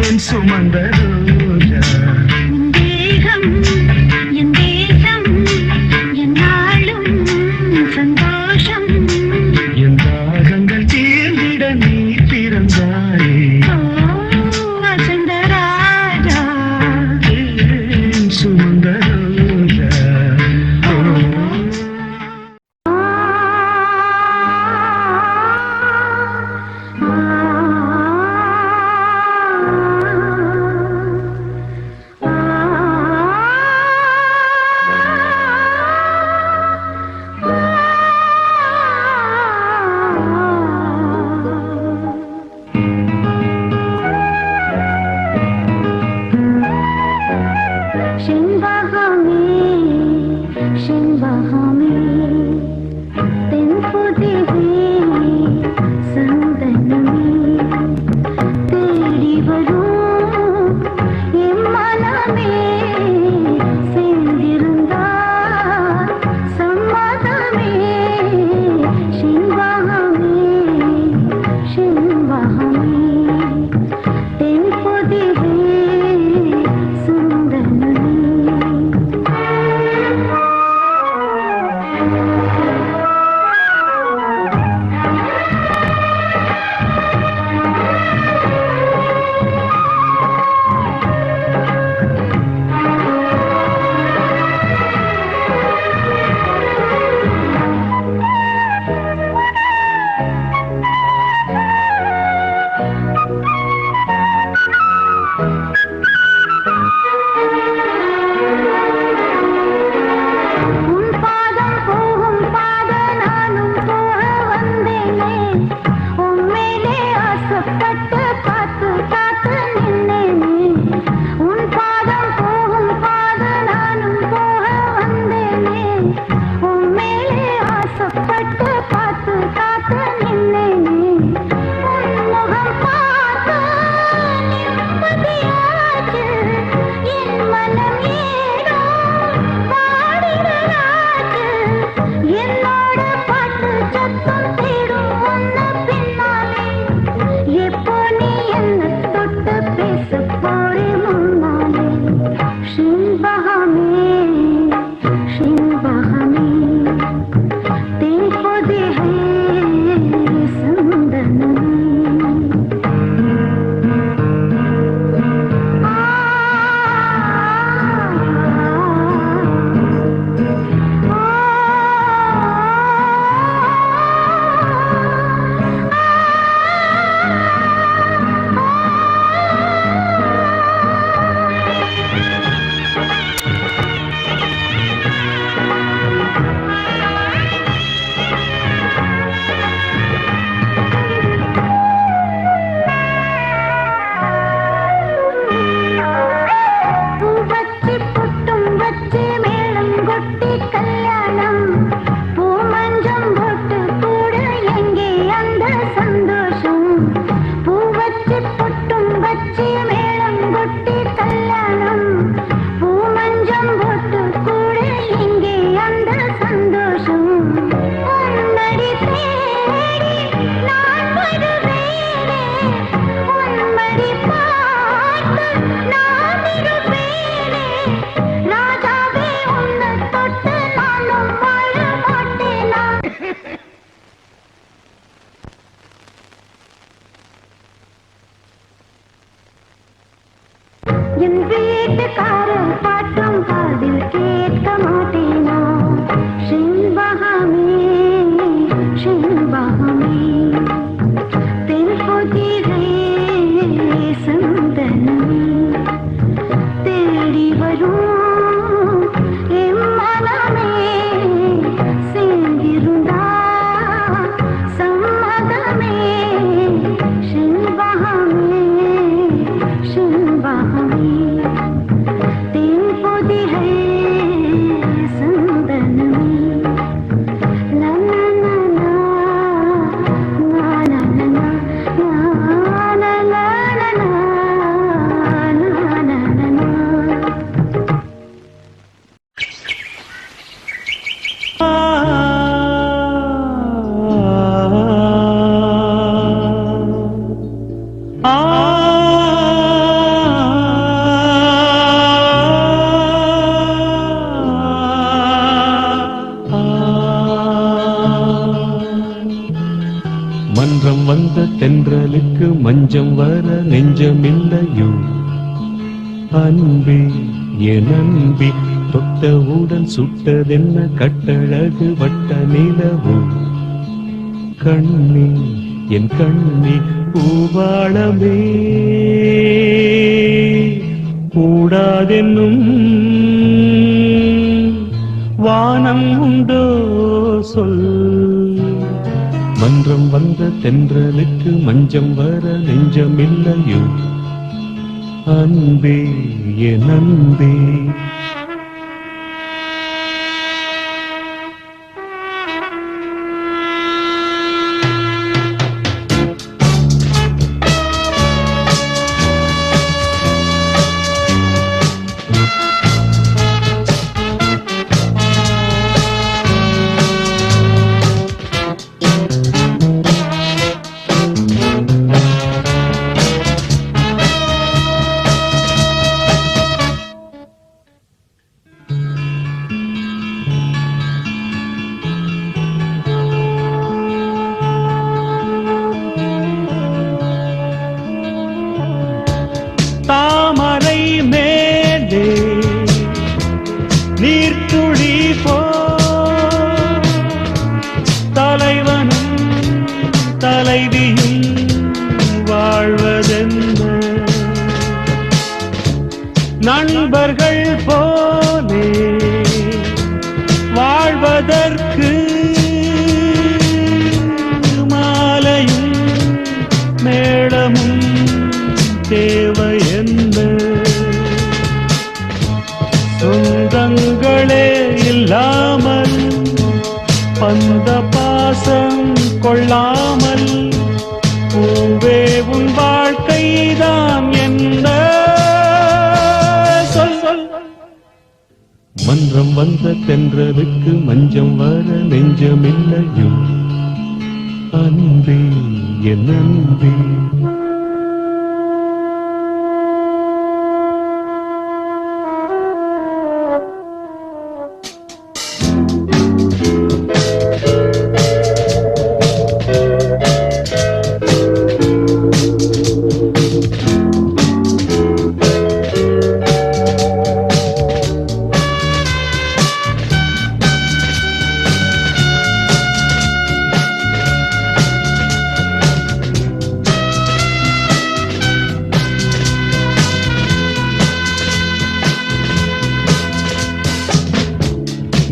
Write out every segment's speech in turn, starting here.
சுமந்த ரோஜா தேகம் என் தேசம் என்னாலும் சந்தோஷம் என் தாகங்கள் தீர்ந்திட நீ பிறந்தாயே வசந்த ராஜா சுமந்த ரோஜா மஞ்சம் வர நெஞ்சமில்லையோ அன்பே என் அன்பே தொட்டவுடன் சுட்டதென்ன கட்டழகு வட்ட நிலவோ கண்ணே என் கண்ணே பூவாளமே கூடாதென்னும் வானம் உண்டோ சொல் மன்றம் வந்த தென்றலுக்கு மஞ்சம் வர நெஞ்சமில்லையோ அன்பே என் அன்பே தாமரை மேலே நீர்த்துளி போ தலைவனும் தலைவியும் வாழ்வதென்ன நண்பர்கள் போலே வாழ்வதற்கு மாலையும் மேளமும் தேவை என்ன சொந்தங்களே இல்லாமல் பந்த பாசம் கொள்ளாமல் பூவே உன் வாழ்க்கைதான் என்ன சொல் சொல் மன்றம் வந்த தென்றலுக்கு மஞ்சம் வர நெஞ்சமில்லையோ அன்பே என் அன்பே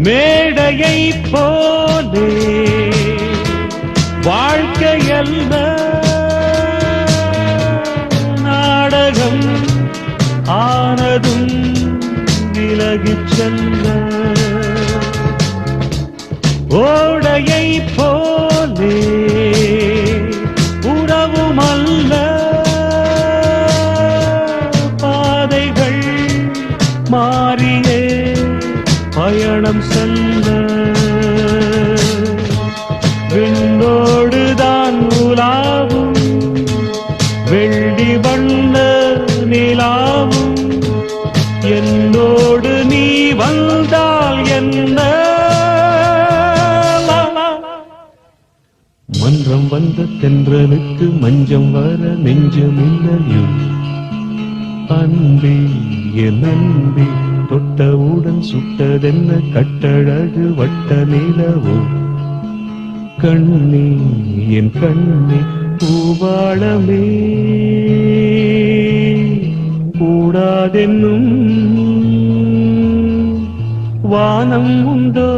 மேடையை போலே வாழ்க்கையல்ல நாடகம் ஆனதும் விலகிச் செல்ல ஓடையை போலே உறவுமல்ல பாதைகள் மாறியே பயணம் செல்ல விண்ணோடுதான் உலாவும் வெள்ளி வண்ண நிலாவும் என்னோடு நீ வந்தால் என்ன மன்றம் வந்த தென்றலுக்கு மஞ்சம் வர நெஞ்சமில்லையோ அன்பே என் அன்பே தொட்டவுடன் சுட்டதென்ன கட்டழகு வட்ட நிலவோ கண்ணே என் கண்ணே பூவாளமே கூடாதென்னும் வானம் உண்டோ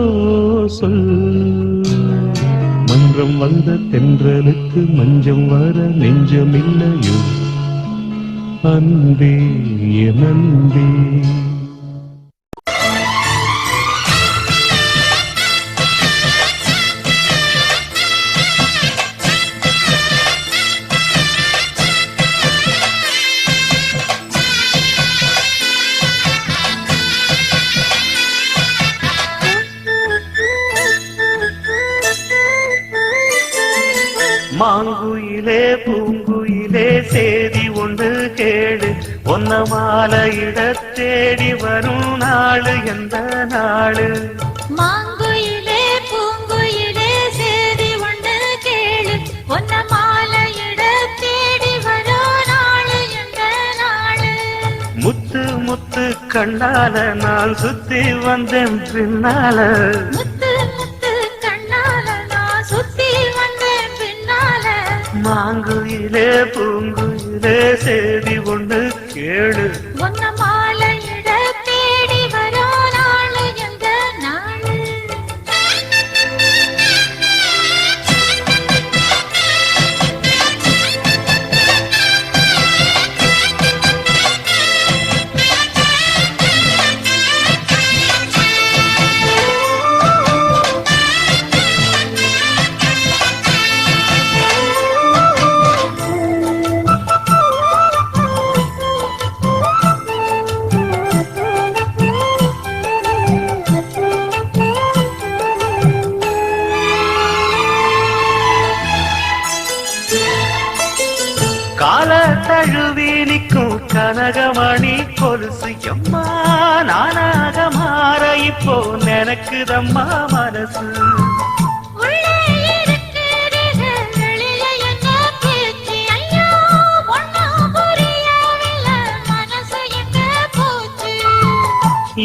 சொல் மன்றம் வந்த தென்றலுக்கு மஞ்சம் வர நெஞ்சமில்லையோ அன்பே என் அன்பே மாங்குயிலே பூங்குயிலே சேதி ஒன்று கேடு ஒன்ன மாலையிட தேடி வரும் நாளு எந்த நாளு மாங்குயிலே பூங்குயிலே சேதி ஒன்று கேளு ஒன்ன மாலையிட தேடி வரும் முத்து முத்து கண்ணால நான் சுத்தி வந்தேன் பின்னால முத்து முத்து கண்ணால நான் சுத்தி வந்தேன் பின்னால மாங்குயிலே பூங்குயிலே சேதி ஒண்ணு கேளு ஒன்ன மாலையிட தேடி வரோ நாளு எந்த நாளு கால தழுவி நிற்கும் கனகமணி கொலுசு எம்மா நானாக மாற இப்போ நினைக்குதம்மா மனசு உள்ளே இருக்கிறது வெளிய என்ன பேச்சு ஐயோ ஒண்ணும் புரியவில்லை மனசு எங்க போச்சு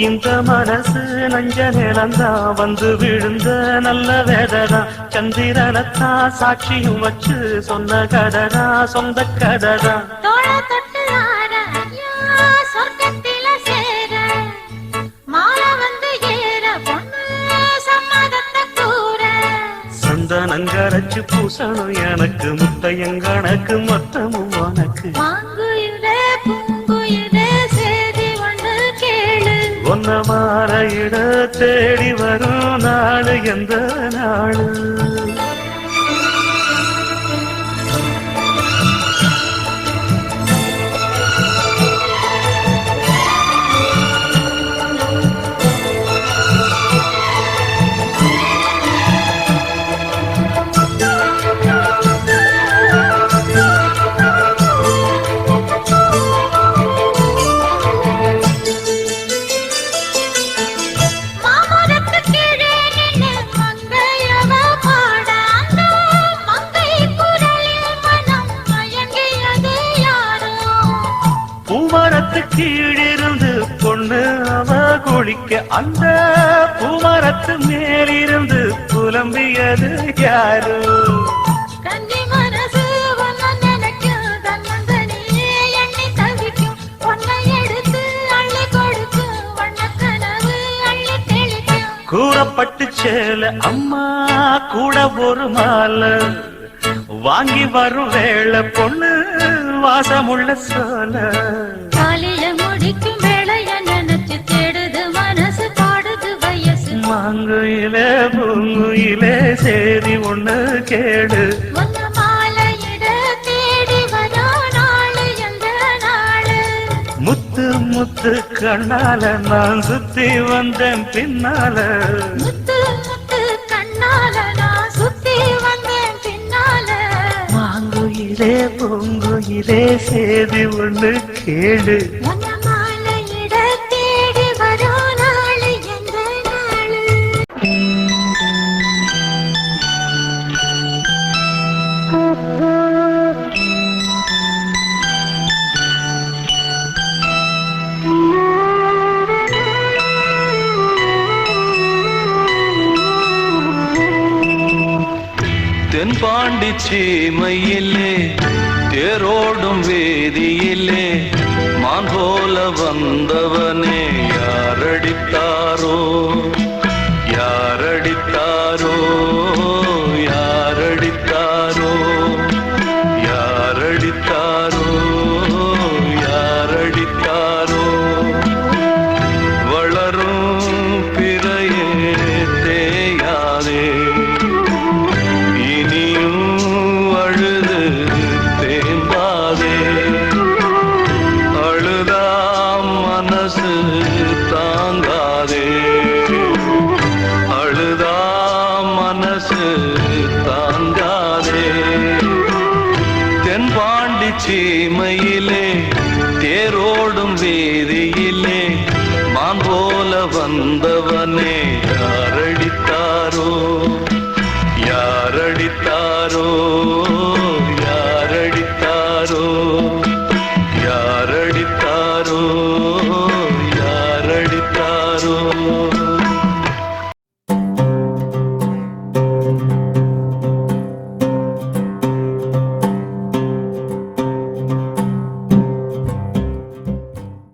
இந்த மனசு நஞ்ச நிலந்தான் வந்து விழுந்த நல்ல வேதனா சந்திரனத்தான் சாட்சியும் வச்சு சொன்ன கதடா சொந்த கதடா தோள தொட்டு ஆட ஐயா சொர்க்கத்தில சேர மாலை வந்து ஏற பொண்ணு சம்மதத்தை கூற சந்தனங்கரைச்சு பூசணும் எனக்கு முத்தையங்கணக்கு மொத்தமும் உனக்கு மாங்குயிலே பூங்குயிலே சேதி ஒன்று கேளு ஒன்ன மாறையிட தேடி வரும் நாடு எந்த நாடு மாமரத்து கீழே நின்னு மங்கையவ பாட அந்த மங்கை குரலில் மனம் மயங்கியது யாரோ பூமரத்து கீழிருந்து பொண்ணு அவ குளிக்க அந்த பூமரத்து மேலிருந்து புலம்பியது யாரு கன்னி மனசு ஒன்ன நினைக்கும் தன்னந்தனியே எண்ணி தவிக்கும் ஒன்னை எடுத்து அள்ளி கொடுக்கும் வண்ணக்கனவு அள்ளி தெளிக்கும் கூறப்பட்டு சேல அம்மா கூட ஒரு மாலை வாங்கி வரும் வேளை பொண்ணு வாசமுள்ள சோல காலையில முடிக்கும் வேளைய நினைச்சு தேடுது மனசு பாடுது வயசு மாங்குயிலே பூங்குயிலே சேதி ஒண்ணு கேடு ஒன்ன மாலையிட தேடி வரோ நாளு எந்த நாளு முத்து முத்து கண்ணால நான் சுத்தி வந்தேன் பின்னால முத்து முத்து கண்ணால நான் சுத்தி வந்தேன் பின்னால மாங்குயிலே பூங்குயிலே சேதி ஒண்ணு கேடு ஒன்ன மாலையிட தேடி வரோ நாளு எந்த நாளு தென்பாண்டி சீமையிலே தேரோடும் வேதியிலே மான் போல வந்தவனே யாரடித்தாரோ யாரடித்தாரோ யாரடித்தாரோ யாரடித்தாரோ யாரடித்தாரோ வளரும் பிறையே தேயாதே இனியும் அழுது தேம்பாதே அழுதாம் மனசு தாங்காதே அழுதாம் மனசு தாங்காதே தென்பாண்டி சீமையிலே தேரோடும் வேதியிலே மான் போல வந்தவனே